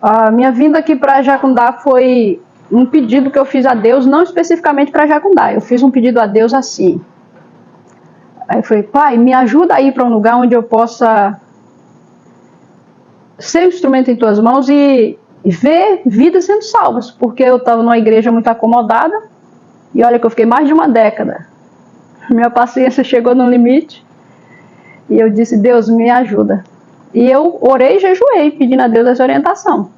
A minha vinda aqui para Jacundá foi um pedido que eu fiz a Deus, não especificamente para Jacundá. Eu fiz um pedido a Deus assim. Aí eu falei, Pai, me ajuda a ir para um lugar onde eu possa ser um instrumento em tuas mãos e ver vidas sendo salvas. Porque eu estava numa igreja muito acomodada e olha que eu fiquei mais de uma década. Minha paciência chegou no limite e eu disse, Deus, me ajuda. E eu orei e jejuei, pedindo a Deus essa orientação.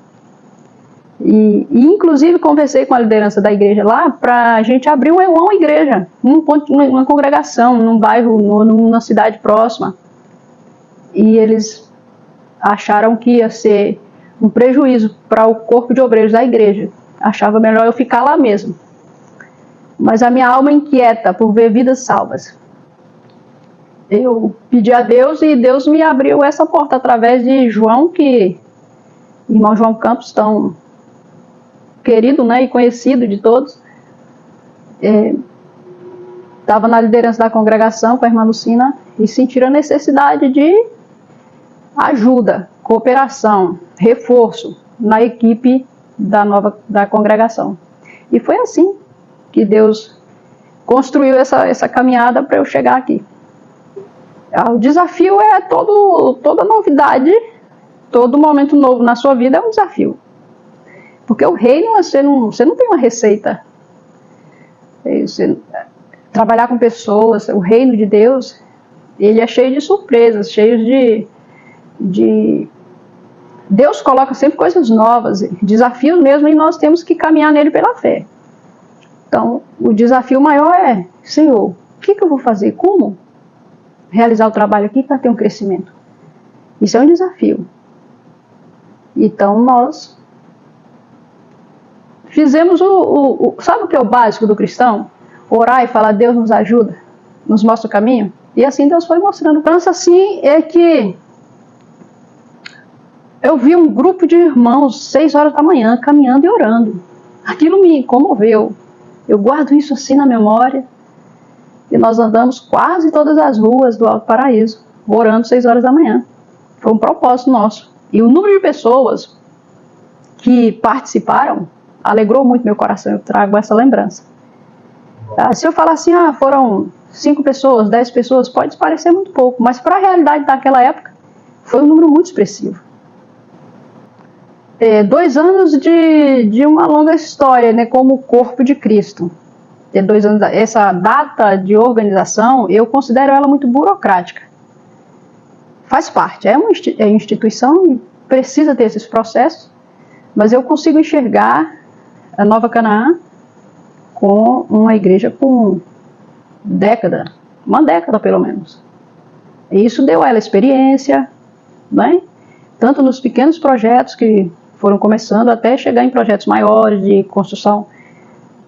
E inclusive conversei com a liderança da igreja lá para a gente abrir uma igreja, uma congregação, num bairro, numa cidade próxima. E eles acharam que ia ser um prejuízo para o corpo de obreiros da igreja. Achava melhor eu ficar lá mesmo. Mas a minha alma inquieta por ver vidas salvas. Eu pedi a Deus e Deus me abriu essa porta através de João, irmão João Campos, tão querido, né, e conhecido de todos. Estava na liderança da congregação com a irmã Lucina e sentiram a necessidade de ajuda, cooperação, reforço na equipe da congregação. E foi assim que Deus construiu essa caminhada para eu chegar aqui. O desafio é toda novidade, todo momento novo na sua vida é um desafio. Porque o reino, você não tem uma receita. Trabalhar com pessoas, o reino de Deus, ele é cheio de surpresas, cheio de... Deus coloca sempre coisas novas, desafios mesmo, e nós temos que caminhar nele pela fé. Então, o desafio maior é, Senhor, o que eu vou fazer? Como realizar o trabalho aqui para ter um crescimento? Isso é um desafio. Então, nós fizemos sabe o que é o básico do cristão? Orar e falar, Deus nos ajuda, nos mostra o caminho. E assim Deus foi mostrando. Então, assim, é que eu vi um grupo de irmãos, 6 horas da manhã, caminhando e orando. Aquilo me comoveu. Eu guardo isso assim na memória. E nós andamos quase todas as ruas do Alto Paraíso, orando 6 horas da manhã. Foi um propósito nosso. E o número de pessoas que participaram alegrou muito meu coração. Eu trago essa lembrança. Se eu falar assim, foram 5 pessoas, 10 pessoas, pode parecer muito pouco. Mas para a realidade daquela época, foi um número muito expressivo. 2 anos de uma longa história, né, como corpo de Cristo. 2 anos, essa data de organização, eu considero ela muito burocrática. Faz parte, é uma instituição e precisa ter esses processos, mas eu consigo enxergar a Nova Canaã com uma igreja com uma década pelo menos. E isso deu a ela experiência, né? Tanto nos pequenos projetos que foram começando até chegar em projetos maiores de construção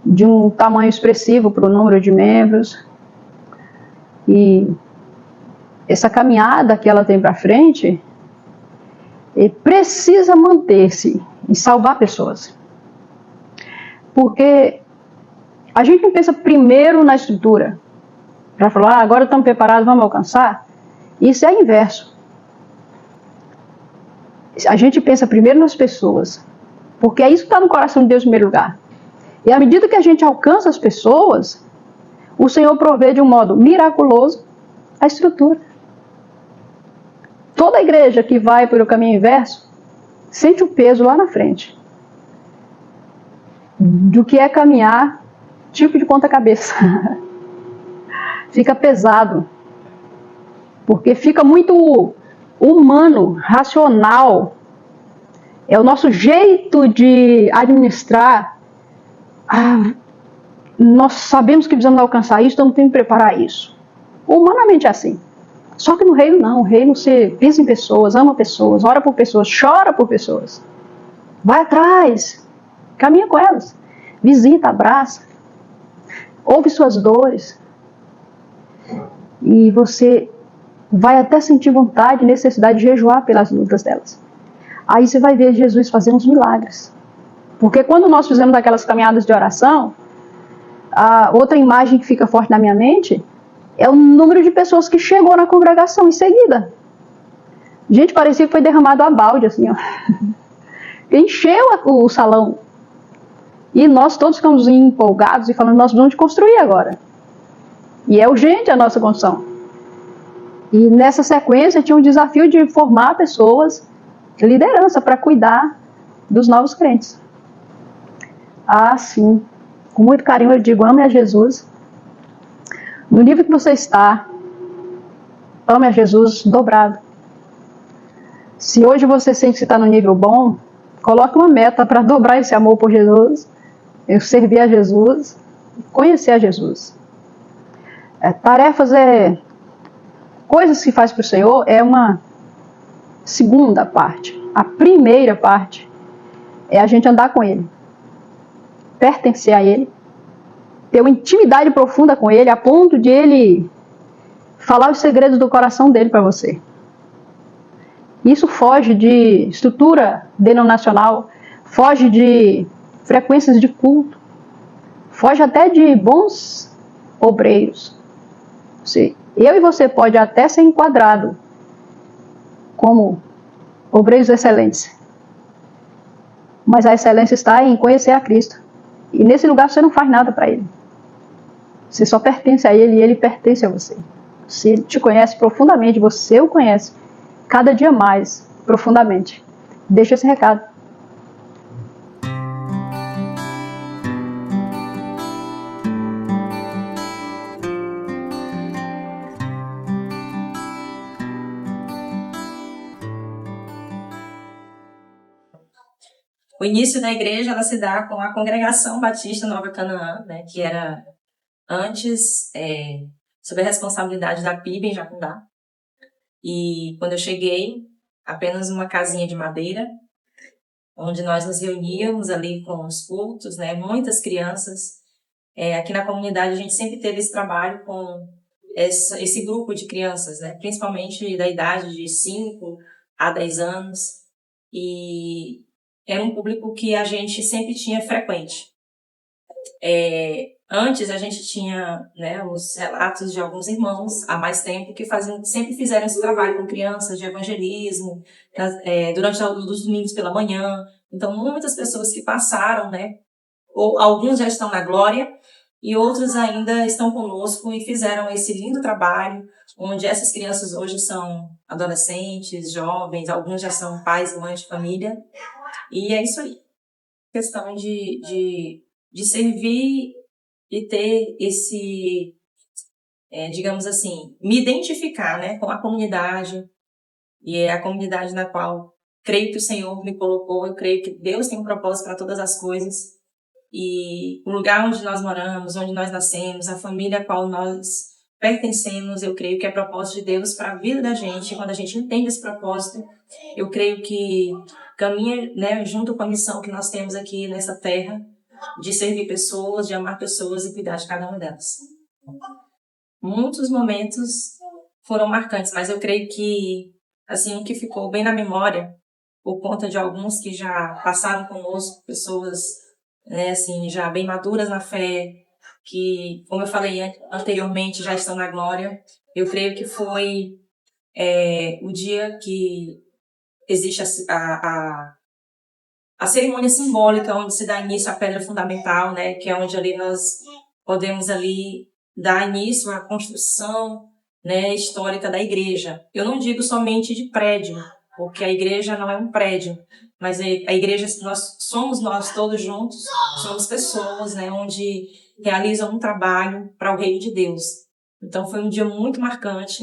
de um tamanho expressivo para o número de membros. E essa caminhada que ela tem para frente precisa manter-se e salvar pessoas. Porque a gente não pensa primeiro na estrutura. Já falou, agora estamos preparados, vamos alcançar. Isso é inverso. A gente pensa primeiro nas pessoas, porque é isso que está no coração de Deus em primeiro lugar. E à medida que a gente alcança as pessoas, o Senhor provê de um modo miraculoso a estrutura. Toda igreja que vai pelo caminho inverso sente o peso lá na frente do que é caminhar tipo de ponta-cabeça. Fica pesado, porque fica muito humano, racional. É o nosso jeito de administrar. Nós sabemos que precisamos alcançar isso, então temos que preparar isso. Humanamente é assim. Só que no reino não. O reino você pensa em pessoas, ama pessoas, ora por pessoas, chora por pessoas. Vai atrás, caminha com elas, visita, abraça, ouve suas dores. E você vai até sentir vontade e necessidade de jejuar pelas lutas delas. Aí você vai ver Jesus fazendo os milagres. Porque quando nós fizemos aquelas caminhadas de oração, a outra imagem que fica forte na minha mente é o número de pessoas que chegou na congregação em seguida. Gente, parecia que foi derramado a balde, assim, ó. encheu o salão. E nós todos ficamos empolgados e falando, nós vamos construir agora. E é urgente a nossa construção. E nessa sequência tinha um desafio de formar pessoas, liderança, para cuidar dos novos crentes. Ah, sim. Com muito carinho eu digo, ame a Jesus. No nível que você está, ame a Jesus dobrado. Se hoje você sente que está no nível bom, coloque uma meta para dobrar esse amor por Jesus, servir a Jesus, conhecer a Jesus. Tarefas coisas que faz para o Senhor é uma segunda parte. A primeira parte é a gente andar com Ele, pertencer a Ele, ter uma intimidade profunda com Ele, a ponto de Ele falar os segredos do coração dele para você. Isso foge de estrutura denominacional, foge de frequências de culto, foge até de bons obreiros. Eu e você pode até ser enquadrado como obreiros excelentes, mas a excelência está em conhecer a Cristo. E nesse lugar você não faz nada para Ele. Você só pertence a Ele e Ele pertence a você. Se Ele te conhece profundamente, você o conhece cada dia mais profundamente. Deixa esse recado. O início da igreja ela se dá com a Congregação Batista Nova Canaã, né, que era antes sob a responsabilidade da PIB em Jacundá. E quando eu cheguei, apenas uma casinha de madeira, onde nós nos reuníamos ali com os cultos, né, muitas crianças. Aqui na comunidade a gente sempre teve esse trabalho com esse grupo de crianças, né, principalmente da idade de 5 a 10 anos. E era um público que a gente sempre tinha frequente. Antes a gente tinha, né, os relatos de alguns irmãos há mais tempo que sempre fizeram esse trabalho com crianças de evangelismo, durante os domingos pela manhã. Então, muitas pessoas que passaram, né, ou alguns já estão na glória e outros ainda estão conosco e fizeram esse lindo trabalho, onde essas crianças hoje são adolescentes, jovens, alguns já são pais e mães de família. E é isso aí. Questão de servir e ter esse, digamos assim, me identificar, né, com a comunidade, e é a comunidade na qual creio que o Senhor me colocou, eu creio que Deus tem um propósito para todas as coisas, e o lugar onde nós moramos, onde nós nascemos, a família a qual nós pertencemos, eu creio que é propósito de Deus para a vida da gente. Quando a gente entende esse propósito, eu creio que caminha, né, junto com a missão que nós temos aqui nessa terra, de servir pessoas, de amar pessoas e cuidar de cada uma delas. Muitos momentos foram marcantes, mas eu creio que, assim, o que ficou bem na memória, por conta de alguns que já passaram conosco, pessoas, né, assim, já bem maduras na fé, que, como eu falei anteriormente, já estão na glória. Eu creio que foi o dia que existe a cerimônia simbólica, onde se dá início à pedra fundamental, né, que é onde ali nós podemos ali dar início à construção, né, histórica da igreja. Eu não digo somente de prédio, porque a igreja não é um prédio, mas a igreja, somos nós todos juntos, somos pessoas, né, onde realizam um trabalho para o reino de Deus. Então foi um dia muito marcante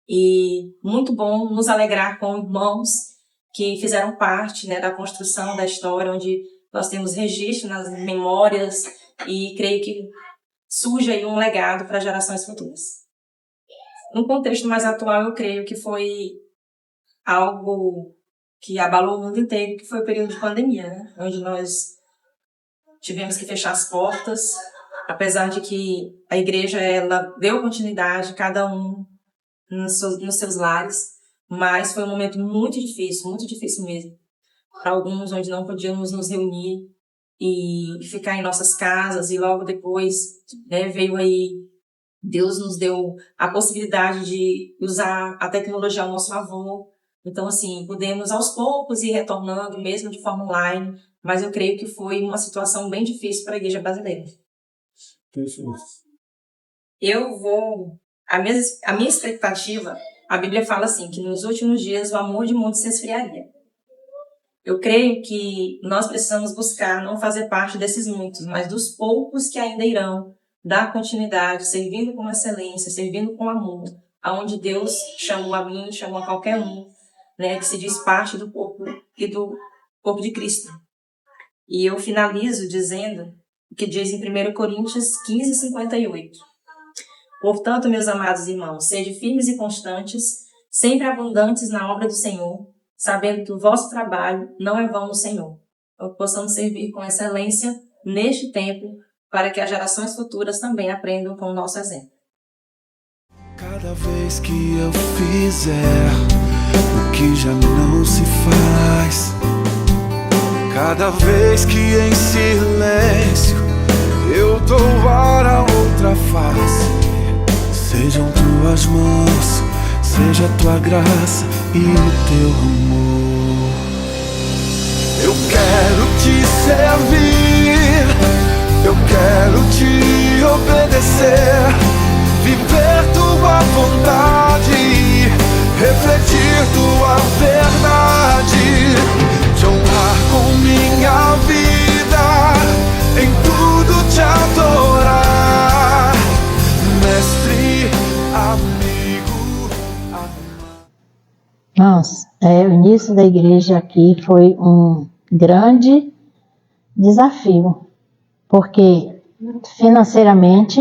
e muito bom nos alegrar com irmãos que fizeram parte, né, da construção da história, onde nós temos registro nas memórias e creio que surge aí um legado para gerações futuras. No contexto mais atual, eu creio que foi algo que abalou o mundo inteiro, que foi o período de pandemia, né, onde nós tivemos que fechar as portas, apesar de que a igreja ela deu continuidade, cada um nos seus lares, mas foi um momento muito difícil mesmo. Para alguns, onde não podíamos nos reunir e ficar em nossas casas, e logo depois, né, veio aí, Deus nos deu a possibilidade de usar a tecnologia ao nosso favor, Então, assim, pudemos aos poucos ir retornando, mesmo de forma online, mas eu creio que foi uma situação bem difícil para a igreja brasileira. A minha expectativa, a Bíblia fala assim, que nos últimos dias o amor de muitos se esfriaria. Eu creio que nós precisamos buscar não fazer parte desses muitos, mas dos poucos que ainda irão dar continuidade, servindo com excelência, servindo com amor, aonde Deus chamou a mim, chamou a qualquer um, né, que se diz parte do corpo e do corpo de Cristo. E eu finalizo dizendo o que diz em 1 Coríntios 15:58. Portanto, meus amados irmãos, sede firmes e constantes, sempre abundantes na obra do Senhor, sabendo que o vosso trabalho não é vão no Senhor. Então, possamos servir com excelência neste tempo, para que as gerações futuras também aprendam com o nosso exemplo. Cada vez que eu fizer o que já não se faz, cada vez que em silêncio eu dou ar a outra face, sejam tuas mãos, seja tua graça e o teu amor. Eu quero te servir, eu quero te obedecer, viver tua vontade, refletir tua verdade, te honrar com minha vida, em tudo te adorar, mestre, amigo, amado. Irmãos, o início da igreja aqui foi um grande desafio, porque financeiramente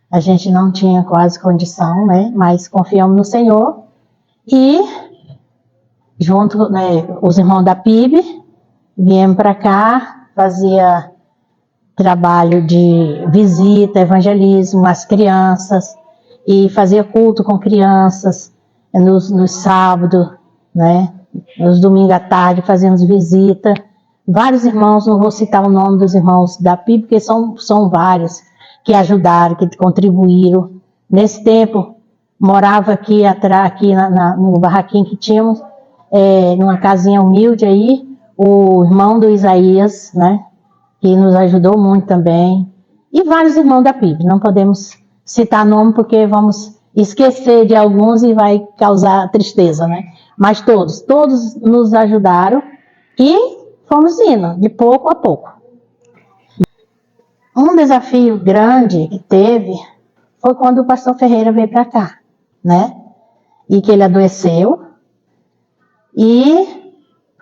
a gente não tinha quase condição, né? Mas confiamos no Senhor e junto, né, os irmãos da PIB viemos para cá, fazia trabalho de visita, evangelismo às crianças e fazia culto com crianças nos sábados, né? Nos domingos à tarde fazíamos visita. Vários irmãos, não vou citar o nome dos irmãos da PIB, porque são vários que ajudaram, que contribuíram. Nesse tempo, morava aqui atrás, no barraquinho que tínhamos, numa casinha humilde aí, o irmão do Isaías, né, que nos ajudou muito também, e vários irmãos da PIB. Não podemos citar nome porque vamos esquecer de alguns e vai causar tristeza, né? Mas todos nos ajudaram e fomos indo, de pouco a pouco. Um desafio grande que teve foi quando o pastor Ferreira veio para cá, né? E que ele adoeceu. E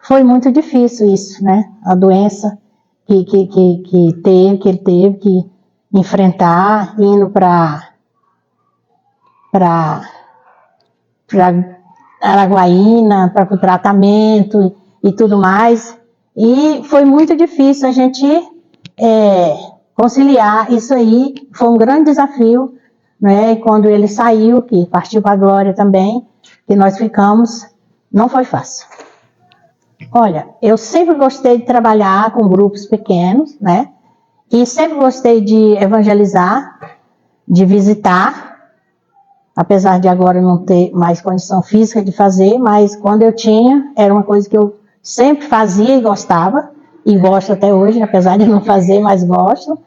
foi muito difícil isso, né? A doença que ele teve que enfrentar, indo para Araguaína, para o tratamento e tudo mais. E foi muito difícil a gente conciliar isso aí. Foi um grande desafio, né? Quando ele saiu, que partiu para a glória também, que nós ficamos, não foi fácil. Olha, eu sempre gostei de trabalhar com grupos pequenos, né? E sempre gostei de evangelizar, de visitar, apesar de agora não ter mais condição física de fazer, mas quando eu tinha, era uma coisa que eu sempre fazia e gostava, e gosto até hoje, apesar de não fazer, mas gosto.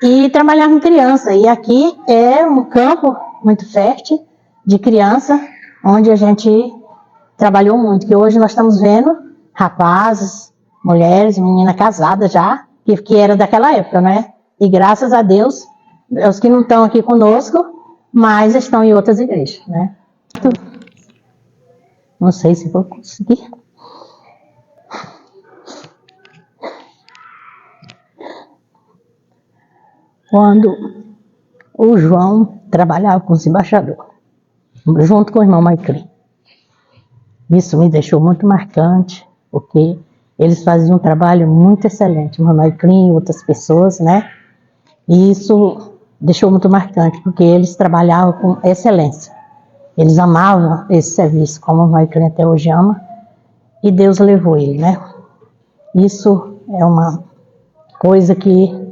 E trabalhar com criança, e aqui é um campo muito fértil de criança, onde a gente trabalhou muito, que hoje nós estamos vendo rapazes, mulheres, menina casada já, que era daquela época, né? E graças a Deus, os que não estão aqui conosco, mas estão em outras igrejas, né? Não sei se vou conseguir. Quando o João trabalhava com os embaixadores, junto com o irmão Maicrim. Isso me deixou muito marcante, porque eles faziam um trabalho muito excelente, o irmão Maicrim e outras pessoas, né? E isso deixou muito marcante, porque eles trabalhavam com excelência. Eles amavam esse serviço, como o Maicrim até hoje ama, e Deus levou ele, né? Isso é uma coisa que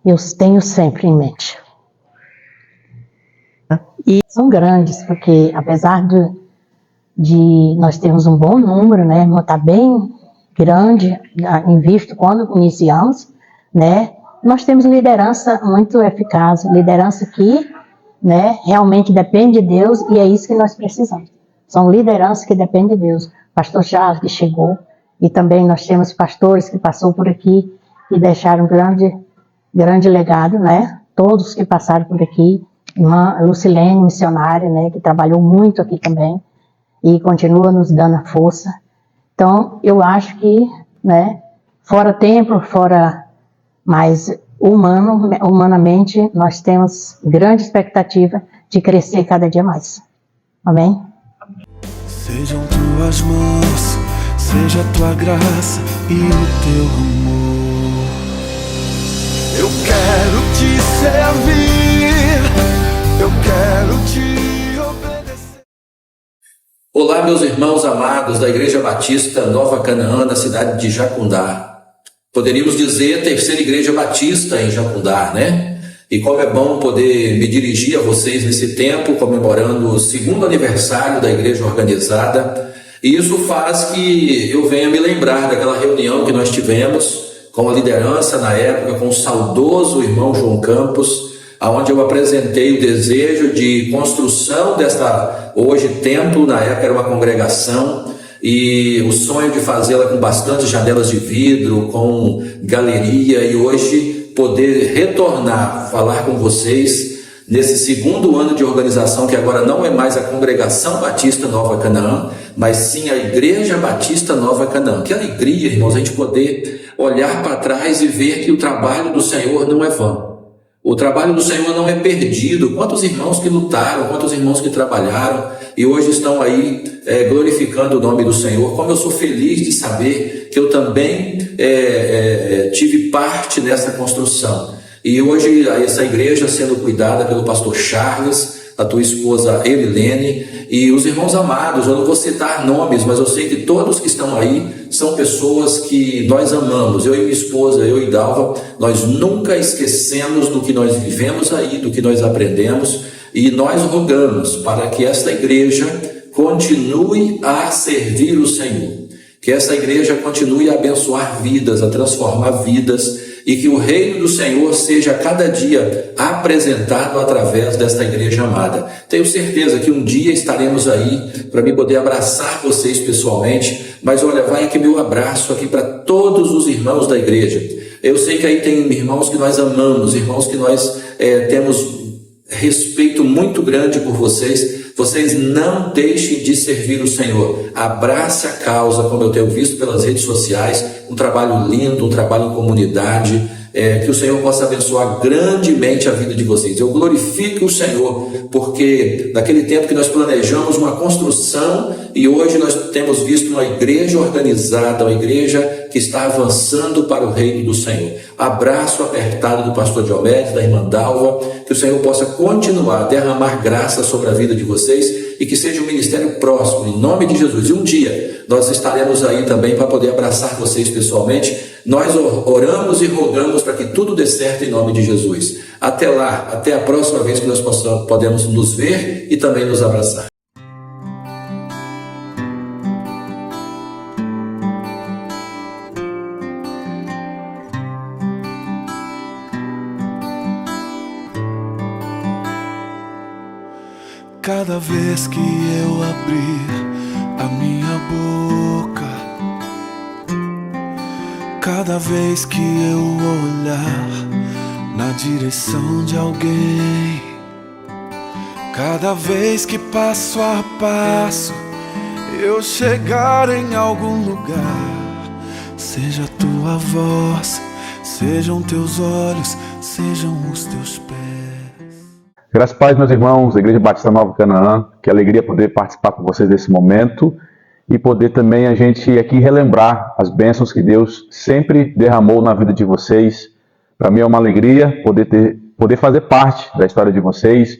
eu tenho sempre em mente. E são grandes, porque apesar de nós termos um bom número, né, está bem grande em vista quando iniciamos, né, nós temos liderança muito eficaz, liderança que, né, realmente depende de Deus, e é isso que nós precisamos. São lideranças que dependem de Deus. Pastor Charles, que chegou, e também nós temos pastores que passou por aqui e deixaram grande legado, né? Todos que passaram por aqui. Irmã Lucilene, missionária, né? Que trabalhou muito aqui também e continua nos dando a força. Então, eu acho que, né? Fora tempo, fora mais humanamente, nós temos grande expectativa de crescer cada dia mais. Amém? Sejam tuas mãos, seja tua graça e o teu amor. Eu quero te servir, eu quero te obedecer. Olá, meus irmãos amados da Igreja Batista Nova Canaã, da cidade de Jacundá. Poderíamos dizer a terceira Igreja Batista em Jacundá, né? E como é bom poder me dirigir a vocês nesse tempo, comemorando o 2º aniversário da Igreja Organizada. E isso faz que eu venha me lembrar daquela reunião que nós tivemos com a liderança na época, com o saudoso irmão João Campos, onde eu apresentei o desejo de construção desta, hoje templo, na época era uma congregação, e o sonho de fazê-la com bastante janelas de vidro, com galeria, e hoje poder retornar, falar com vocês nesse 2º ano de organização, que agora não é mais a Congregação Batista Nova Canaã, mas sim a Igreja Batista Nova Canaã. Que alegria, irmãos, a gente poder olhar para trás e ver que o trabalho do Senhor não é vão. O trabalho do Senhor não é perdido. Quantos irmãos que lutaram, quantos irmãos que trabalharam e hoje estão aí glorificando o nome do Senhor. Como eu sou feliz de saber que eu também tive parte nessa construção. E hoje essa igreja sendo cuidada pelo pastor Charles, a tua esposa Erilene e os irmãos amados. Eu não vou citar nomes, mas eu sei que todos que estão aí são pessoas que nós amamos. Eu e minha esposa, eu e Dalva, nós nunca esquecemos do que nós vivemos aí, do que nós aprendemos, e nós rogamos para que esta igreja continue a servir o Senhor, que essa igreja continue a abençoar vidas, a transformar vidas, e que o reino do Senhor seja cada dia apresentado através desta igreja amada. Tenho certeza que um dia estaremos aí para me poder abraçar vocês pessoalmente, mas olha, vai aqui meu abraço aqui para todos os irmãos da igreja. Eu sei que aí tem irmãos que nós amamos, irmãos que nós temos respeito muito grande por vocês. Vocês não deixem de servir o Senhor. Abrace a causa, como eu tenho visto pelas redes sociais, um trabalho lindo, um trabalho em comunidade, que o Senhor possa abençoar grandemente a vida de vocês. Eu glorifico o Senhor, porque naquele tempo que nós planejamos uma construção e hoje nós temos visto uma igreja organizada, uma igreja que está avançando para o reino do Senhor. Abraço apertado do pastor Diomedes, da irmã Dalva, que o Senhor possa continuar a derramar graça sobre a vida de vocês e que seja um ministério próximo, em nome de Jesus. E um dia nós estaremos aí também para poder abraçar vocês pessoalmente. Nós oramos e rogamos para que tudo dê certo em nome de Jesus. Até lá, até a próxima vez que nós podemos nos ver e também nos abraçar. Cada vez que eu abrir a minha boca, cada vez que eu olhar na direção de alguém, cada vez que passo a passo eu chegar em algum lugar, seja a tua voz, sejam teus olhos, sejam os teus pés. Graças a Deus, meus irmãos, da Igreja Batista Nova Canaã, que alegria poder participar com vocês desse momento e poder também a gente aqui relembrar as bênçãos que Deus sempre derramou na vida de vocês. Para mim é uma alegria poder fazer parte da história de vocês,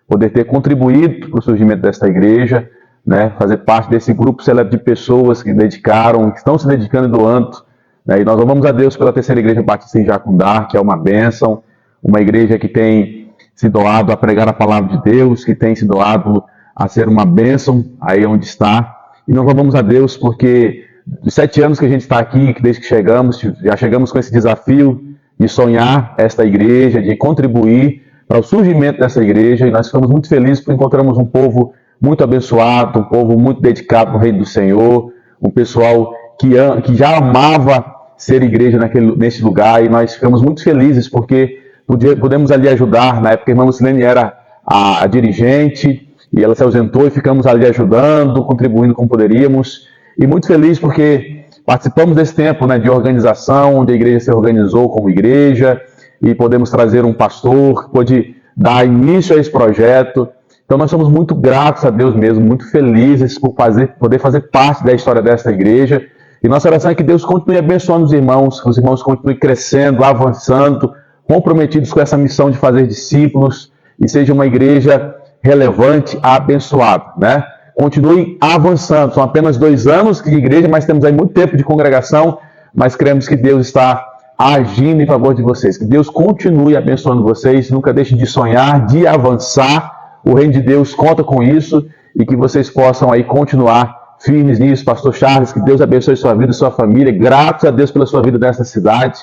poder ter contribuído para o surgimento desta igreja, né, fazer parte desse grupo seleto de pessoas que dedicaram, que estão se dedicando e doando, né, e nós louvamos a Deus pela terceira Igreja Batista em Jacundá, que é uma bênção, uma igreja que tem se doado a pregar a palavra de Deus, que tem se doado a ser uma bênção aí onde está. E nós louvamos a Deus porque dos 7 anos que a gente está aqui, desde que chegamos, já chegamos com esse desafio de sonhar esta igreja, de contribuir para o surgimento dessa igreja, e nós ficamos muito felizes porque encontramos um povo muito abençoado, um povo muito dedicado no reino do Senhor, um pessoal que já amava ser igreja nesse lugar, e nós ficamos muito felizes porque pudemos ali ajudar. Na época a irmã Lucilene era a dirigente, e ela se ausentou e ficamos ali ajudando, contribuindo como poderíamos, e muito feliz porque participamos desse tempo, né, de organização, onde a igreja se organizou como igreja, e podemos trazer um pastor que pôde dar início a esse projeto. Então nós somos muito gratos a Deus mesmo, muito felizes por poder fazer parte da história dessa igreja. E nossa oração é que Deus continue abençoando os irmãos, que os irmãos continuem crescendo, avançando, comprometidos com essa missão de fazer discípulos, e seja uma igreja relevante, abençoada, né? Continue avançando. São apenas 2 anos de igreja, mas temos aí muito tempo de congregação, mas cremos que Deus está agindo em favor de vocês. Que Deus continue abençoando vocês, nunca deixem de sonhar, de avançar. O reino de Deus conta com isso, e que vocês possam aí continuar firmes nisso. Pastor Charles, que Deus abençoe sua vida e sua família. Gratos a Deus pela sua vida nessa cidade.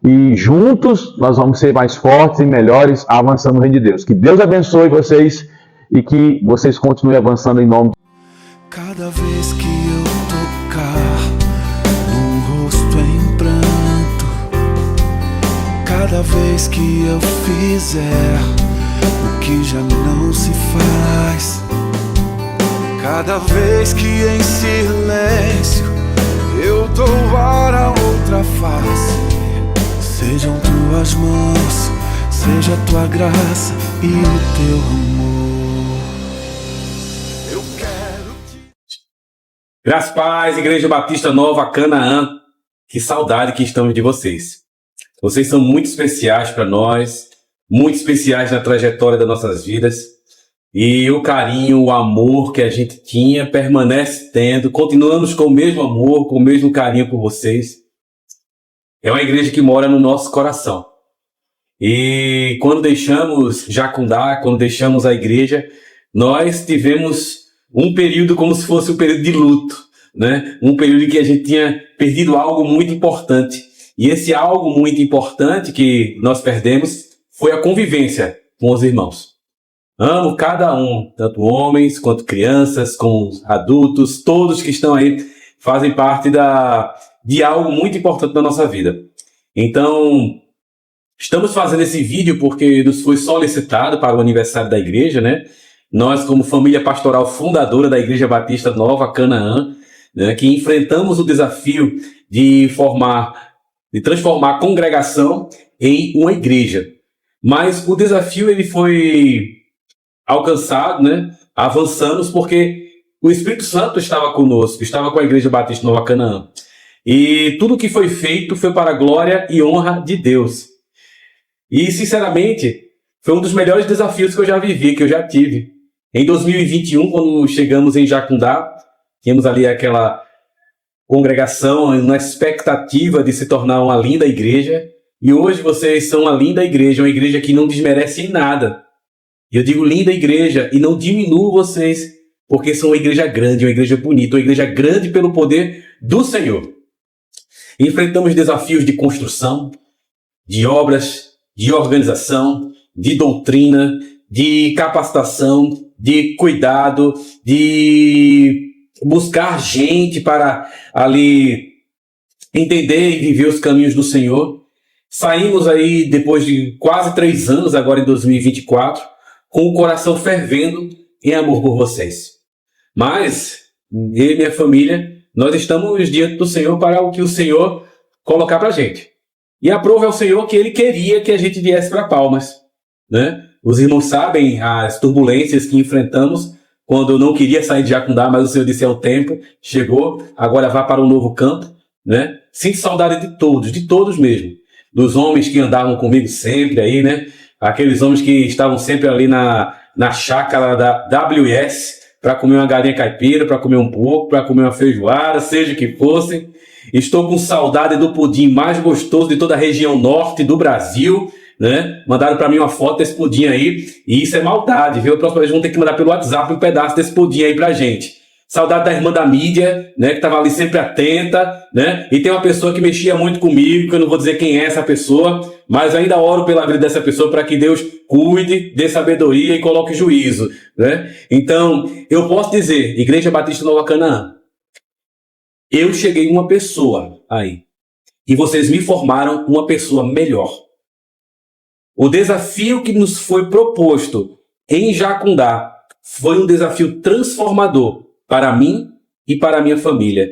E juntos nós vamos ser mais fortes e melhores avançando no reino de Deus. Que Deus abençoe vocês e que vocês continuem avançando em nome de Cada vez que eu tocar no rosto em pranto, cada vez que eu fizer o que já não se faz, cada vez que em silêncio eu dou a outra face, sejam tuas mãos, seja tua graça e o teu amor. Graças a paz, Igreja Batista Nova Canaã. Que saudade que estamos de vocês. Vocês são muito especiais para nós, muito especiais na trajetória das nossas vidas. E o carinho, o amor que a gente tinha permanece tendo. Continuamos com o mesmo amor, com o mesmo carinho por vocês. É uma igreja que mora no nosso coração. E quando deixamos Jacundá, quando deixamos a igreja, nós tivemos um período como se fosse um período de luto, né? Um período em que a gente tinha perdido algo muito importante. E esse algo muito importante que nós perdemos foi a convivência com os irmãos. Amo cada um, tanto homens quanto crianças, como adultos, todos que estão aí fazem parte de algo muito importante na nossa vida. Então, estamos fazendo esse vídeo porque nos foi solicitado para o aniversário da igreja, né? Nós, como família pastoral fundadora da Igreja Batista Nova Canaã, né, que enfrentamos o desafio de transformar a congregação em uma igreja. Mas o desafio ele foi alcançado, né? Avançamos porque o Espírito Santo estava conosco, estava com a Igreja Batista Nova Canaã. E tudo que foi feito foi para a glória e honra de Deus. E, sinceramente, foi um dos melhores desafios que eu já vivi, que eu já tive. Em 2021, quando chegamos em Jacundá, tínhamos ali aquela congregação na expectativa de se tornar uma linda igreja. E hoje vocês são uma linda igreja, uma igreja que não desmerece em nada. E eu digo linda igreja e não diminuo vocês, porque são uma igreja grande, uma igreja bonita, uma igreja grande pelo poder do Senhor. Enfrentamos desafios de construção, de obras, de organização, de doutrina, de capacitação, de cuidado, de buscar gente para ali entender e viver os caminhos do Senhor. Saímos aí depois de quase 3 anos, agora em 2024, com o coração fervendo em amor por vocês. Mas, eu e minha família, nós estamos diante do Senhor para o que o Senhor colocar para a gente. E aprove ao Senhor que Ele queria que a gente viesse para Palmas, né? Os irmãos sabem as turbulências que enfrentamos quando eu não queria sair de Jacundá, mas o Senhor disse: é o tempo, chegou, agora vá para um novo campo, né? Sinto saudade de todos mesmo. Dos homens que andavam comigo sempre aí, né? Aqueles homens que estavam sempre ali na chácara da WS para comer uma galinha caipira, para comer um porco, para comer uma feijoada, seja o que fosse. Estou com saudade do pudim mais gostoso de toda a região norte do Brasil, né? Mandaram para mim uma foto desse pudim aí, e isso é maldade, viu? A próxima vez vão ter que mandar pelo WhatsApp um pedaço desse pudim aí pra gente. Saudade da irmã da mídia, né? Que estava ali sempre atenta, né? E tem uma pessoa que mexia muito comigo, que eu não vou dizer quem é essa pessoa, mas ainda oro pela vida dessa pessoa para que Deus cuide, dê sabedoria e coloque juízo, né? Então, eu posso dizer, Igreja Batista Nova Canaã, eu cheguei uma pessoa aí, e vocês me formaram uma pessoa melhor. O desafio que nos foi proposto em Jacundá foi um desafio transformador para mim e para a minha família.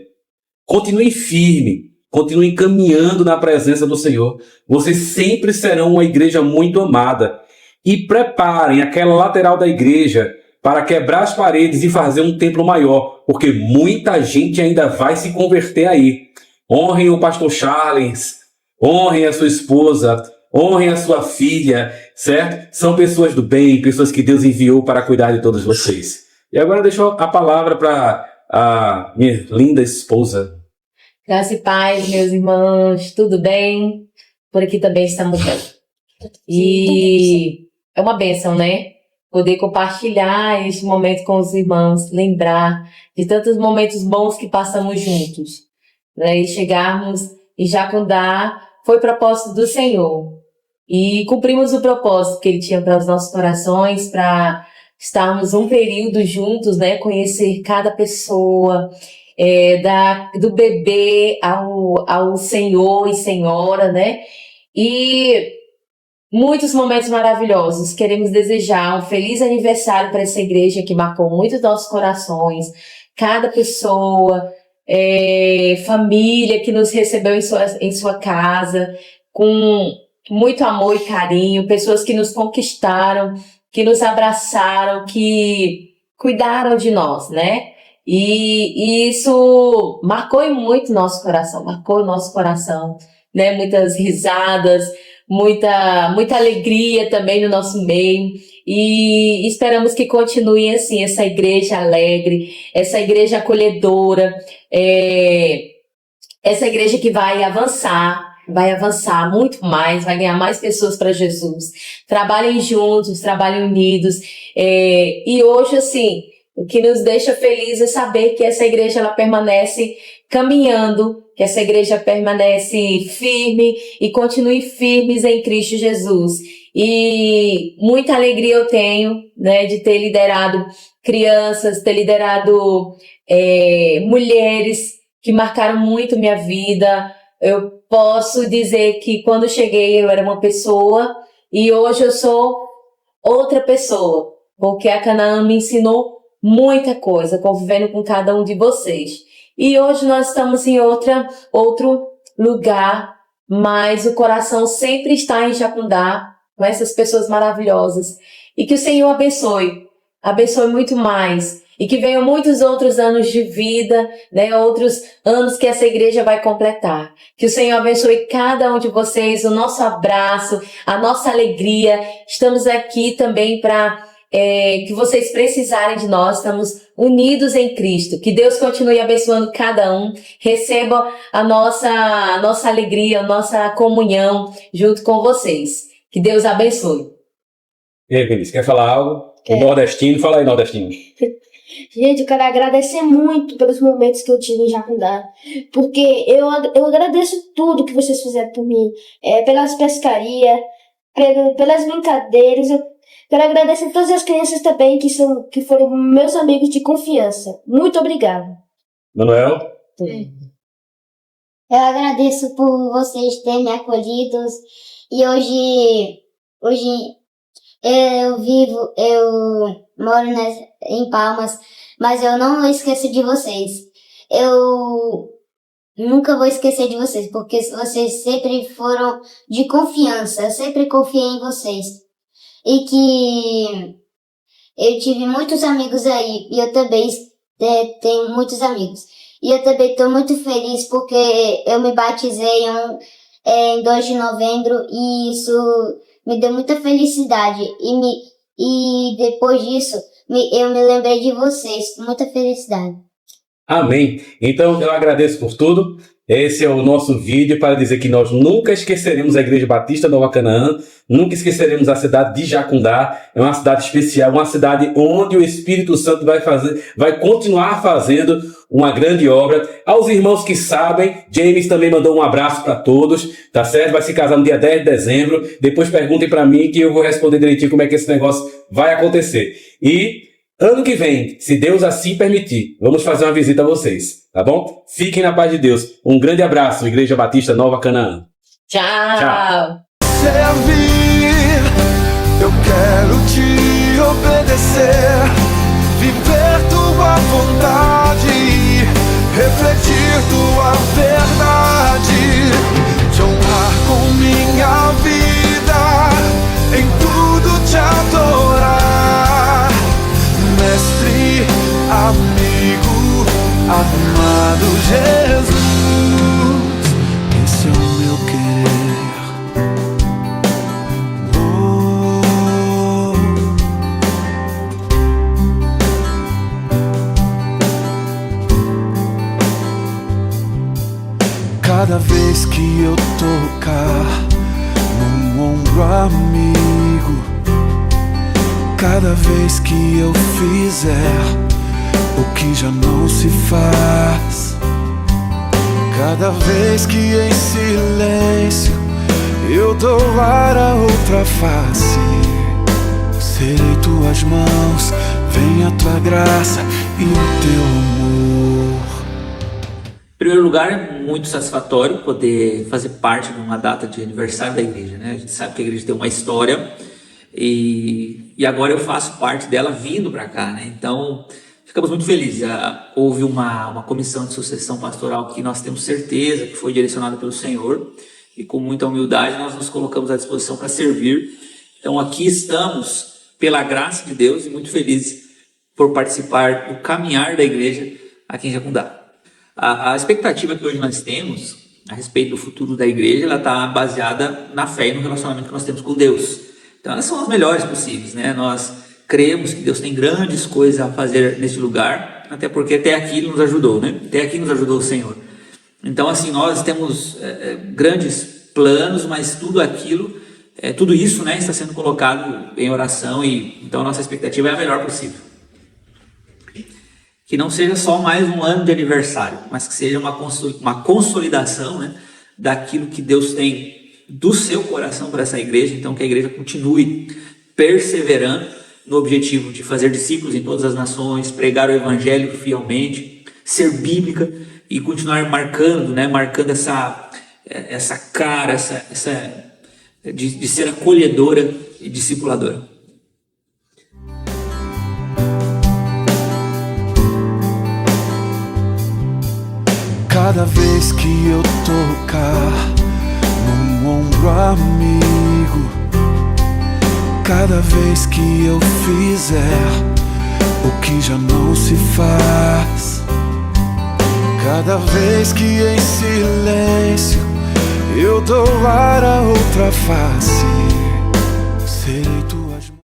Continuem firme, continuem caminhando na presença do Senhor. Vocês sempre serão uma igreja muito amada. E preparem aquela lateral da igreja para quebrar as paredes e fazer um templo maior, porque muita gente ainda vai se converter aí. Honrem o pastor Charles, honrem a sua esposa, honrem a sua filha, certo? São pessoas do bem, pessoas que Deus enviou para cuidar de todos vocês. E agora deixo a palavra para a minha linda esposa. Graça e paz, meus irmãos, tudo bem? Por aqui também estamos bem. E é uma bênção, né? Poder compartilhar este momento com os irmãos, lembrar de tantos momentos bons que passamos juntos, né? E chegarmos em Jacundá foi propósito do Senhor. E cumprimos o propósito que Ele tinha para os nossos corações, para estarmos um período juntos, né? Conhecer cada pessoa, do bebê ao senhor e senhora, né? E muitos momentos maravilhosos. Queremos desejar um feliz aniversário para essa igreja que marcou muito nossos corações. Cada pessoa, família que nos recebeu em sua casa, com muito amor e carinho, pessoas que nos conquistaram, que nos abraçaram, que cuidaram de nós, né? E isso marcou muito nosso coração, né? Muitas risadas, muita alegria também no nosso meio. E esperamos que continue assim, essa igreja alegre, essa igreja acolhedora, essa igreja que vai avançar muito mais, vai ganhar mais pessoas para Jesus. Trabalhem juntos, trabalhem unidos. E hoje, assim, o que nos deixa felizes é saber que essa igreja ela permanece caminhando, que essa igreja permanece firme e continue firmes em Cristo Jesus. E muita alegria eu tenho, né, de ter liderado crianças, ter liderado mulheres que marcaram muito minha vida. Eu posso dizer que quando cheguei eu era uma pessoa e hoje eu sou outra pessoa, porque a Canaã me ensinou muita coisa, convivendo com cada um de vocês. E hoje nós estamos em outro lugar, mas o coração sempre está em Jacundá, com essas pessoas maravilhosas. E que o Senhor abençoe muito mais. E que venham muitos outros anos de vida, né? Outros anos que essa igreja vai completar. Que o Senhor abençoe cada um de vocês, o nosso abraço, a nossa alegria. Estamos aqui também para que vocês precisarem de nós, estamos unidos em Cristo. Que Deus continue abençoando cada um. Receba a nossa alegria, a nossa comunhão junto com vocês. Que Deus abençoe. E aí, Vinícius, quer falar algo? Quero. Nordestino, fala aí, nordestino. Gente, eu quero agradecer muito pelos momentos que eu tive em Jacundá, porque eu agradeço tudo que vocês fizeram por mim, pelas pescarias, pelas brincadeiras. Eu quero agradecer a todas as crianças também que foram meus amigos de confiança. Muito obrigado. Manuel? Eu agradeço por vocês terem me acolhido e hoje eu moro em Palmas, mas eu não esqueço de vocês. Eu nunca vou esquecer de vocês, porque vocês sempre foram de confiança. Eu sempre confiei em vocês. E que eu tive muitos amigos aí, e eu também tenho muitos amigos. E eu também estou muito feliz porque eu me batizei em 2 de novembro e isso me deu muita felicidade. E depois disso, eu me lembrei de vocês. Muita felicidade. Amém. Então, eu agradeço por tudo. esse é o nosso vídeo para dizer que nós nunca esqueceremos a Igreja Batista Nova Canaã, nunca esqueceremos a cidade de Jacundá. É uma cidade especial, uma cidade onde o Espírito Santo vai continuar fazendo uma grande obra. Aos irmãos que sabem, James também mandou um abraço para todos, tá certo? Vai se casar no dia 10 de dezembro. Depois perguntem para mim que eu vou responder direitinho como é que esse negócio vai acontecer. E ano que vem, se Deus assim permitir, vamos fazer uma visita a vocês, tá bom? Fiquem na paz de Deus. Um grande abraço, Igreja Batista Nova Canaã. Tchau. Servir, eu quero te obedecer, viver tua vontade, refletir tua verdade, te honrar com minha vida, em tudo te adorar, mestre, amigo, amado Jesus, esse é o meu querer. Cada vez que eu tocar num ombro amigo, cada vez que eu fizer o que já não se faz, cada vez que em silêncio eu doar a outra face, serei tuas mãos, vem a tua graça e o teu amor. Em primeiro lugar, é muito satisfatório poder fazer parte de uma data de aniversário da igreja, né? A gente sabe que a igreja tem uma história e agora eu faço parte dela vindo para cá, né? Então, ficamos muito felizes. Houve uma comissão de sucessão pastoral que nós temos certeza que foi direcionada pelo Senhor e com muita humildade nós nos colocamos à disposição para servir. Então, aqui estamos pela graça de Deus e muito felizes por participar do caminhar da igreja aqui em Jacundá. A expectativa que hoje nós temos a respeito do futuro da igreja, ela está baseada na fé e no relacionamento que nós temos com Deus. Então elas são as melhores possíveis, né? Nós cremos que Deus tem grandes coisas a fazer neste lugar, até porque até aqui Ele nos ajudou, né? Até aqui nos ajudou o Senhor. Então assim, nós temos grandes planos, mas tudo isso, né, está sendo colocado em oração e então a nossa expectativa é a melhor possível. Que não seja só mais um ano de aniversário, mas que seja uma consolidação, né, daquilo que Deus tem do seu coração para essa igreja. Então que a igreja continue perseverando no objetivo de fazer discípulos em todas as nações, pregar o evangelho fielmente, ser bíblica e continuar marcando essa cara, de ser acolhedora e discipuladora. Cada vez que eu tocar num ombro amigo, cada vez que eu fizer o que já não se faz, cada vez que em silêncio eu doar a outra face,